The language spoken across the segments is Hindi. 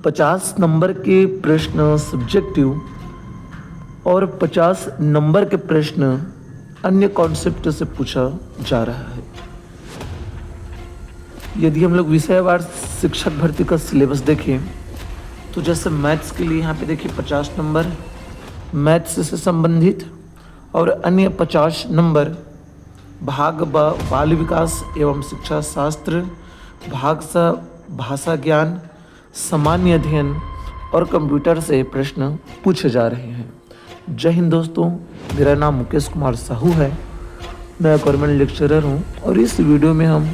50 नंबर के प्रश्न सब्जेक्टिव और 50 नंबर के प्रश्न अन्य कॉन्सेप्ट से पूछा जा रहा है। यदि हम लोग विषयवार शिक्षक भर्ती का सिलेबस देखें तो जैसे मैथ्स के लिए यहाँ पे देखिए 50 नंबर मैथ्स से संबंधित और अन्य 50 नंबर भाग ब बाल विकास एवं शिक्षा शास्त्र, भाग स भाषा ज्ञान, सामान्य अध्ययन और कंप्यूटर से प्रश्न पूछे जा रहे हैं। जय हिंद दोस्तों, मेरा नाम मुकेश कुमार साहू है। मैं गवर्नमेंट लेक्चरर हूं और इस वीडियो में हम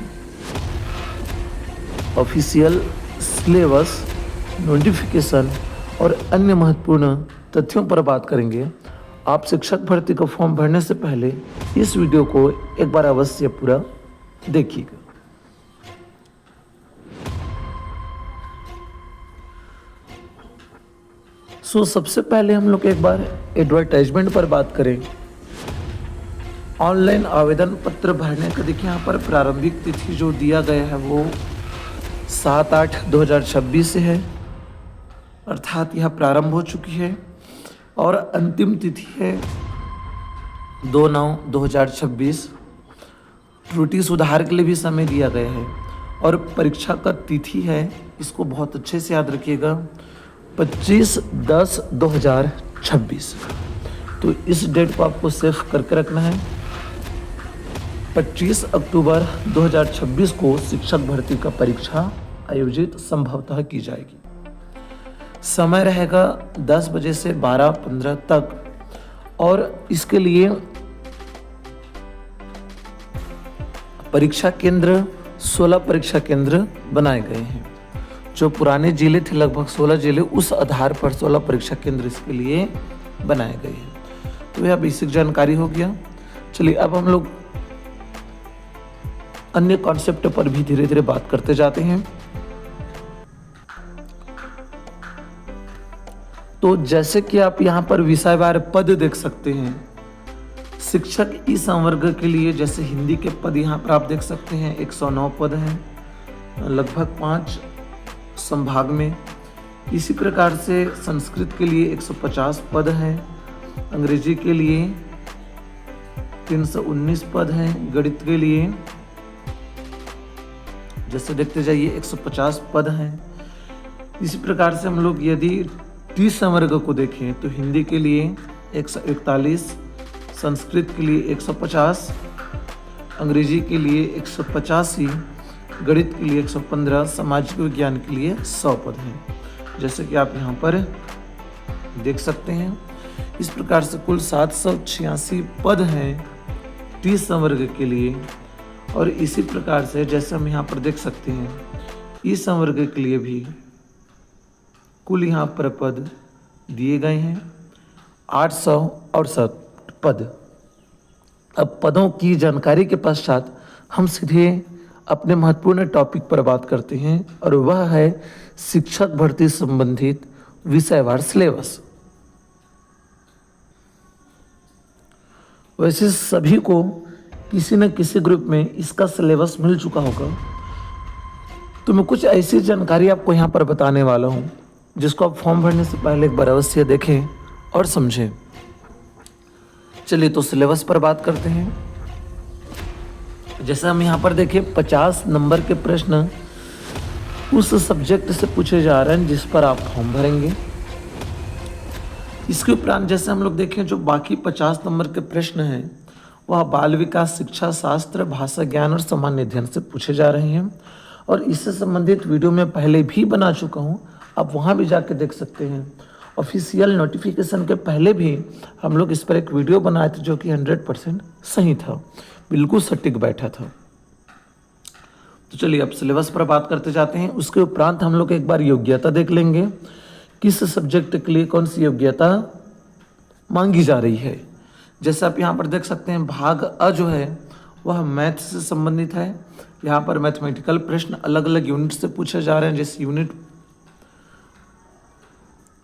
ऑफिशियल सिलेबस, नोटिफिकेशन और अन्य महत्वपूर्ण तथ्यों पर बात करेंगे। आप शिक्षक भर्ती का फॉर्म भरने से पहले इस वीडियो को एक बार अवश्य पूरा देखिएगा। सबसे पहले हम लोग एक बार एडवर्टाइजमेंट पर बात करें। ऑनलाइन आवेदन पत्र भरने का देखिए यहाँ पर प्रारंभिक तिथि जो दिया गया है वो 7/8/2026 से है, अर्थात यह प्रारंभ हो चुकी है और अंतिम तिथि है 2/9/2026। त्रुटि सुधार के लिए भी समय दिया गया है और परीक्षा का तिथि है, इसको बहुत अच्छे से याद रखिएगा, 25/10/2026। तो इस डेट को आपको सेव करके रखना है। 25 अक्टूबर 2026 को शिक्षक भर्ती का परीक्षा आयोजित संभवतः की जाएगी। समय रहेगा 10 बजे से 12:15 तक और इसके लिए परीक्षा केंद्र 16 परीक्षा केंद्र बनाए गए हैं। जो पुराने जिले थे लगभग 16 जिले, उस आधार पर 16 परीक्षा केंद्र इसके लिए बनाए गए हैं। तो यह बेसिक जानकारी हो गया। चलिए अब हम लोग अन्य कॉन्सेप्ट पर भी धीरे धीरे बात करते जाते हैं। तो जैसे कि आप यहाँ पर विषयवार पद देख सकते हैं। शिक्षक ई संवर्ग के लिए जैसे हिंदी के पद यहाँ पर आप देख सकते हैं 109 पद हैं, लगभग 5 संभाग में। इसी प्रकार से संस्कृत के लिए 150 पद हैं, अंग्रेजी के लिए 319 पद हैं, गणित के लिए जैसे देखते जाइए 150 पद हैं। इसी प्रकार से हम लोग यदि टी संवर्ग को देखें तो हिंदी के लिए 141, संस्कृत के लिए 150, अंग्रेजी के लिए 185, गणित के लिए 115, सामाजिक विज्ञान के लिए 100 पद हैं, जैसे कि आप यहाँ पर देख सकते हैं। इस प्रकार से कुल 786 पद हैं टी संवर्ग के लिए। और इसी प्रकार से जैसे हम यहाँ पर देख सकते हैं ई संवर्ग के लिए भी कुल यहाँ पर पद दिए गए हैं 868 पद। अब पदों की जानकारी के पश्चात हम सीधे अपने महत्वपूर्ण टॉपिक पर बात करते हैं और वह है शिक्षक भर्ती संबंधित विषयवार सिलेबस। वैसे सभी को किसी न किसी ग्रुप में इसका सिलेबस मिल चुका होगा, तो मैं कुछ ऐसी जानकारी आपको यहाँ पर बताने वाला हूँ जिसको आप फॉर्म भरने से पहले एक बार अवश्य देखें और समझें। चलिए तो सिलेबस पर बात करते हैं। जैसे हम यहाँ पर देखें 50 नंबर के प्रश्न उस सब्जेक्ट से पूछे जा रहे हैं जिस पर आप फॉर्म भरेंगे। इसके उपरांत जैसे हम लोग देखें जो बाकी 50 नंबर के प्रश्न हैं वह बाल विकास, शिक्षा शास्त्र, भाषा ज्ञान और सामान्य अध्ययन से पूछे जा रहे हैं और इससे संबंधित वीडियो में पहले भी बना चुका हूँ, आप वहाँ भी जाके देख सकते हैं। ऑफिशियल नोटिफिकेशन के पहले भी हम लोग इस पर एक वीडियो बनाए थे जो कि 100% सही था, बिल्कुल सटीक बैठा था। तो चलिए अब सिलेबस पर बात करते जाते हैं। उसके उपरांत हम लोग एक बार योग्यता देख लेंगे, किस सब्जेक्ट के लिए कौन सी योग्यता मांगी जा रही है। जैसे आप यहाँ पर देख सकते हैं भाग अ जो है वह मैथ से संबंधित है। यहाँ पर मैथमेटिकल प्रश्न अलग अलग यूनिट से पूछे जा रहे हैं। जैसे यूनिट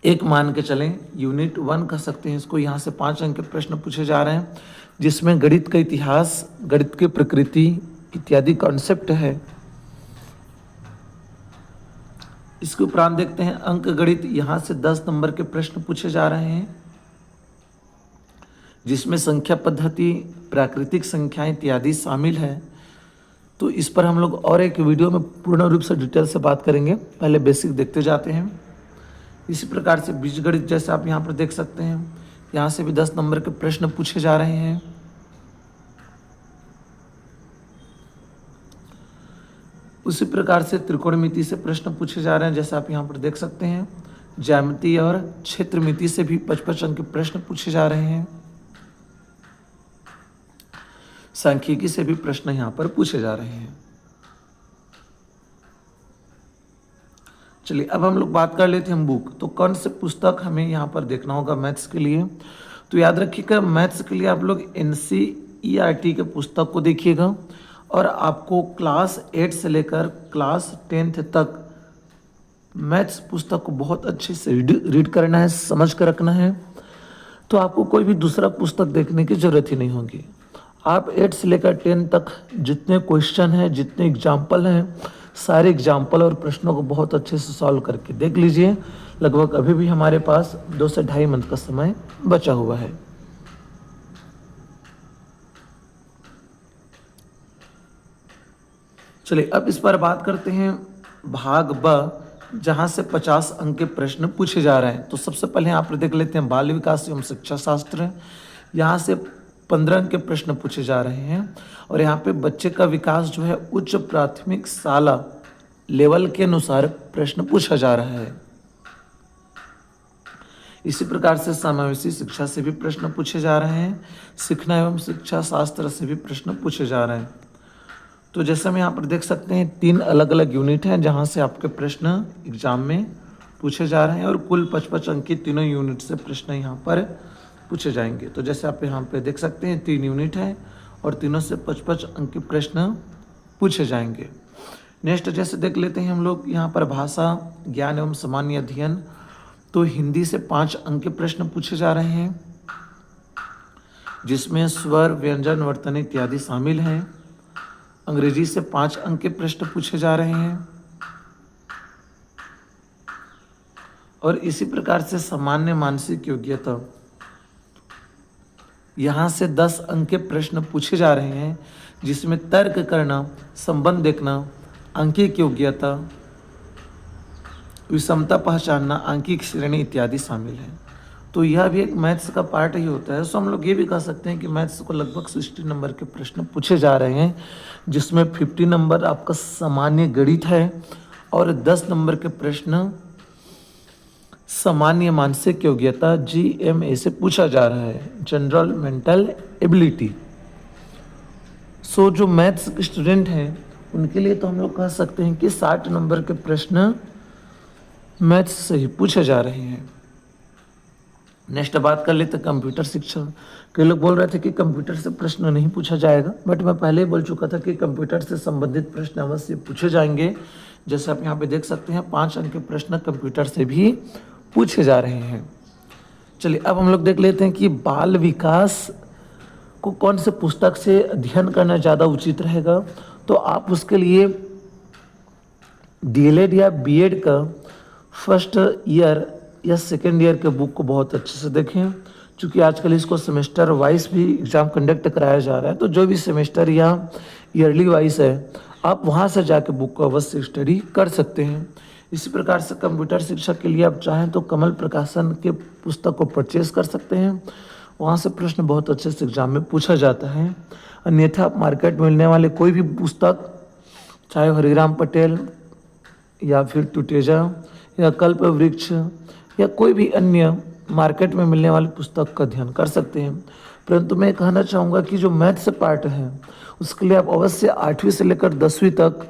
1 मान के चलें, यूनिट 1 कह सकते हैं इसको, यहाँ से 5 अंक के प्रश्न पूछे जा रहे हैं जिसमें गणित का इतिहास, गणित की प्रकृति इत्यादि कॉन्सेप्ट है। इसके उपरांत देखते हैं अंक गणित। यहाँ से 10 नंबर के प्रश्न पूछे जा रहे हैं, जिसमें संख्या पद्धति, प्राकृतिक संख्याएं इत्यादि शामिल है। तो इस पर हम लोग और एक वीडियो में पूर्ण रूप से डिटेल से बात करेंगे। पहले बेसिक देखते जाते हैं। इसी प्रकार से बीजगणित, जैसे आप यहाँ पर देख सकते हैं, यहाँ से भी 10 नंबर के प्रश्न पूछे जा रहे हैं। उसी प्रकार से त्रिकोणमिति से प्रश्न पूछे जा रहे हैं, जैसे आप यहाँ पर देख सकते हैं। ज्यामिति और क्षेत्रमिति से भी 55 अंक के प्रश्न पूछे जा रहे हैं। सांख्यिकी से भी प्रश्न यहाँ पर पूछे जा रहे हैं। चलिए अब हम लोग बात कर लेते हैं बुक। तो कौन से पुस्तक हमें यहाँ पर देखना होगा मैथ्स के लिए? तो याद रखिएगा, मैथ्स के लिए आप लोग NCERT के पुस्तक को देखिएगा, और आपको क्लास 8 से लेकर क्लास 10th तक मैथ्स पुस्तक को बहुत अच्छे से रीड करना है, समझ कर रखना है। तो आपको कोई भी दूसरा पुस्तक देखने की जरूरत ही नहीं होगी। आप 8 से लेकर 10 तक जितने क्वेश्चन हैं, जितने एग्जाम्पल हैं, सारे एग्जाम्पल और प्रश्नों को बहुत अच्छे से सॉल्व करके देख लीजिए। लगभग अभी भी हमारे पास 2 से ढाई मंथ का समय बचा हुआ है। चलिए अब इस पर बात करते हैं भाग ब, जहां से 50 अंक के प्रश्न पूछे जा रहे हैं। तो सबसे पहले यहाँ पर देख लेते हैं बाल विकास एवं शिक्षा शास्त्र। यहाँ से 15 अंक के प्रश्न पूछे जा रहे हैं, और यहाँ पे बच्चे का विकास जो है उच्च प्राथमिक शाला लेवल के अनुसार प्रश्न पूछा जा रहा है। इसी प्रकार से समावेशी शिक्षा से भी प्रश्न पूछे जा रहे हैं। सीखना एवं शिक्षा शास्त्र से भी प्रश्न पूछे जा रहे हैं। तो जैसे हम यहाँ पर देख सकते हैं, 3 अलग अलग यूनिट हैं जहाँ से आपके प्रश्न एग्जाम में पूछे जा रहे हैं, और कुल 55 अंक की तीनों यूनिट से प्रश्न यहाँ पर पूछे जाएंगे। तो जैसे आप यहाँ पे देख सकते हैं, 3 यूनिट हैं और तीनों से 55 अंक के प्रश्न पूछे जाएंगे। नेक्स्ट जैसे देख लेते हैं हम लोग यहाँ पर भाषा ज्ञान एवं सामान्य अध्ययन। तो हिंदी से 5 अंक के प्रश्न पूछे जा रहे हैं, जिसमें स्वर, व्यंजन, वर्तन इत्यादि शामिल हैं। अंग्रेजी से 5 अंक के प्रश्न पूछे जा रहे हैं, और इसी प्रकार से सामान्य मानसिक योग्यता, यहाँ से 10 अंक के प्रश्न पूछे जा रहे हैं, जिसमें तर्क करना, संबंध देखना, अंकिक योग्यता, विषमता पहचानना, अंकिक श्रेणी इत्यादि शामिल है। तो यह भी एक मैथ्स का पार्ट ही होता है। सो हम लोग ये भी कह सकते हैं कि मैथ्स को लगभग 60 नंबर के प्रश्न पूछे जा रहे हैं, जिसमें 50 नंबर आपका सामान्य गणित है, और 10 नंबर के प्रश्न सामान्य मानसिक योग्यता GMA से पूछा जा रहा है, जनरल मेंटल एबिलिटी। सो जो मैथ्स के स्टूडेंट हैं उनके लिए तो हम लोग कह सकते हैं कि 60 नंबर के प्रश्न मैथ्स से ही पूछे जा रहे हैं। नेक्स्ट बात कर लेते कंप्यूटर शिक्षा। कई लोग बोल रहे थे कि कंप्यूटर से प्रश्न नहीं पूछा जाएगा, बट मैं पहले ही बोल चुका था कि कंप्यूटर से संबंधित प्रश्न अवश्य पूछे जाएंगे। जैसे आप यहाँ पे देख सकते हैं, 5 अंक के प्रश्न कंप्यूटर से भी पूछे जा रहे हैं। चलिए अब हम लोग देख लेते हैं कि बाल विकास को कौन से पुस्तक से अध्ययन करना ज़्यादा उचित रहेगा। तो आप उसके लिए DLED या BEd का फर्स्ट ईयर या सेकेंड ईयर के बुक को बहुत अच्छे से देखें, क्योंकि आजकल इसको सेमेस्टर वाइज भी एग्ज़ाम कंडक्ट कराया जा रहा है। तो जो भी सेमेस्टर या ईयरली वाइज है, आप वहाँ से जाके बुक को अवश्य स्टडी कर सकते हैं। इसी प्रकार से कंप्यूटर शिक्षा के लिए आप चाहें तो कमल प्रकाशन के पुस्तक को परचेज कर सकते हैं, वहाँ से प्रश्न बहुत अच्छे से एग्जाम में पूछा जाता है। अन्यथा आप मार्केट में मिलने वाले कोई भी पुस्तक, चाहे हरिराम पटेल या फिर टुटेजा या कल्प वृक्ष या कोई भी अन्य मार्केट में मिलने वाली पुस्तक का अध्ययन कर सकते हैं। परंतु मैं कहना चाहूँगा कि जो मैथ्स पार्ट है उसके लिए आप अवश्य 8वीं से लेकर 10वीं तक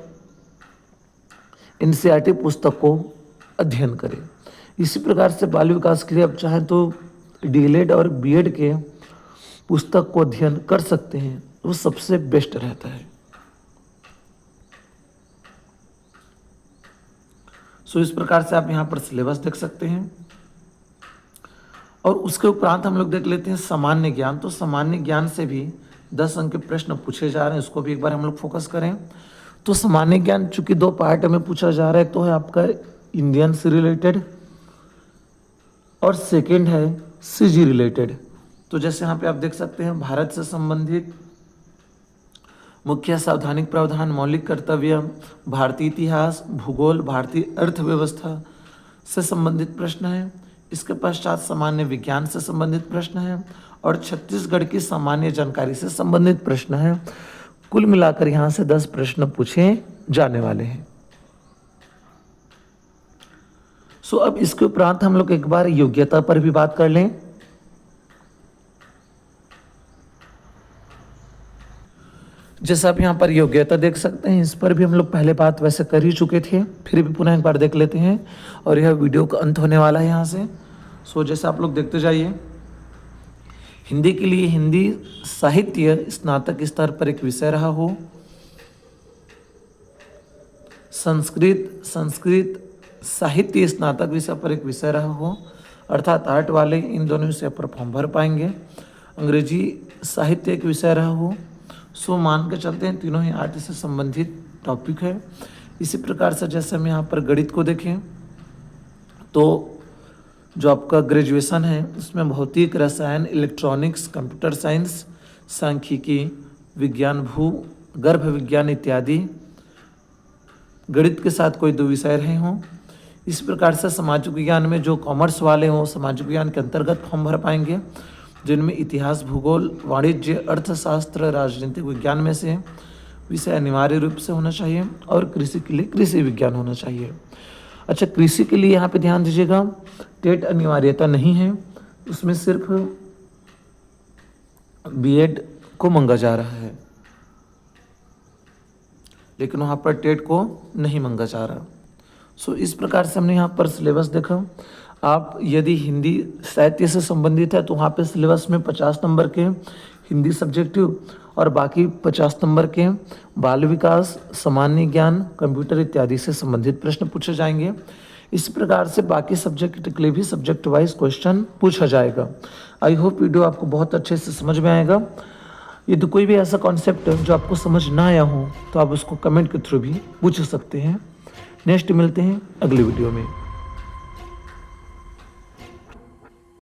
NCERT पुस्तक को अध्ययन करें। इसी प्रकार से बाल विकास के लिए आप चाहें तो DLED और BEd के पुस्तक को अध्ययन कर सकते हैं, वो सबसे बेस्ट रहता है। सो इस प्रकार से आप यहाँ पर सिलेबस देख सकते हैं। और उसके उपरांत हम लोग देख लेते हैं सामान्य ज्ञान। तो सामान्य ज्ञान से भी 10 अंक के प्रश्न पूछे जा रहे हैं, उसको भी एक बार हम लोग फोकस करें। तो सामान्य ज्ञान चूंकि 2 पार्ट में पूछा जा रहा है, तो है आपका इंडियन से रिलेटेड और सेकेंड है सीजी रिलेटेड। तो जैसे यहाँ पे आप देख सकते हैं भारत से संबंधित मुख्य सावधानिक प्रावधान, मौलिक कर्तव्य, भारतीय इतिहास, भूगोल, भारतीय अर्थव्यवस्था से संबंधित प्रश्न है। इसके पश्चात सामान्य विज्ञान से संबंधित प्रश्न है और छत्तीसगढ़ की सामान्य जानकारी से संबंधित प्रश्न है। कुल मिलाकर यहाँ से 10 प्रश्न पूछे जाने वाले हैं। सो अब इसके उपरांत हम लोग एक बार योग्यता पर भी बात कर लें। जैसा आप यहाँ पर योग्यता देख सकते हैं, इस पर भी हम लोग पहले बात वैसे कर ही चुके थे, फिर भी पुनः एक बार देख लेते हैं और यह वीडियो का अंत होने वाला है यहाँ से। सो जैसे आप लोग देखते जाइए, हिंदी के लिए हिंदी साहित्य स्नातक स्तर पर एक विषय रहा हो, संस्कृत साहित्य स्नातक विषय पर एक विषय रहा हो, अर्थात आर्ट वाले इन दोनों विषय पर फॉर्म भर पाएंगे। अंग्रेजी साहित्य एक विषय रहा हो। सो मान के चलते हैं तीनों ही आर्ट से संबंधित टॉपिक है। इसी प्रकार से जैसे हम यहाँ पर गणित को देखें तो जो आपका ग्रेजुएशन है उसमें भौतिक, रसायन, इलेक्ट्रॉनिक्स, कंप्यूटर साइंस, सांख्यिकी, विज्ञान, गर्भ विज्ञान इत्यादि गणित के साथ कोई 2 विषय रहे हों। इस प्रकार से सामाजिक विज्ञान में जो कॉमर्स वाले हों सामाजिक विज्ञान के अंतर्गत फॉर्म भर पाएंगे, जिनमें इतिहास, भूगोल, वाणिज्य, अर्थशास्त्र, राजनीतिक विज्ञान में से विषय अनिवार्य रूप से होना चाहिए और कृषि के लिए कृषि विज्ञान होना चाहिए। अच्छा, कृषि के लिए यहाँ पे ध्यान दीजिएगा, टेट अनिवार्यता नहीं है, उसमें सिर्फ बीएड को मांगा जा रहा है, लेकिन वहाँ पर टेट को नहीं मांगा जा रहा। सो इस प्रकार से हमने यहाँ पर सिलेबस देखा। आप यदि हिंदी साहित्य से संबंधित है तो वहाँ पे सिलेबस में 50 नंबर के हिंदी सब्जेक्टिव और बाकी 50 नंबर के बाल विकास, सामान्य ज्ञान, कंप्यूटर इत्यादि से संबंधित प्रश्न पूछे जाएंगे। इसी प्रकार से बाकी सब्जेक्ट के लिए भी सब्जेक्ट वाइज क्वेश्चन पूछा जाएगा। आई होप वीडियो आपको बहुत अच्छे से समझ में आएगा। यदि कोई भी ऐसा कॉन्सेप्ट जो आपको समझ ना आया हो तो आप उसको कमेंट के थ्रू भी पूछ सकते हैं। नेक्स्ट मिलते हैं अगली वीडियो में।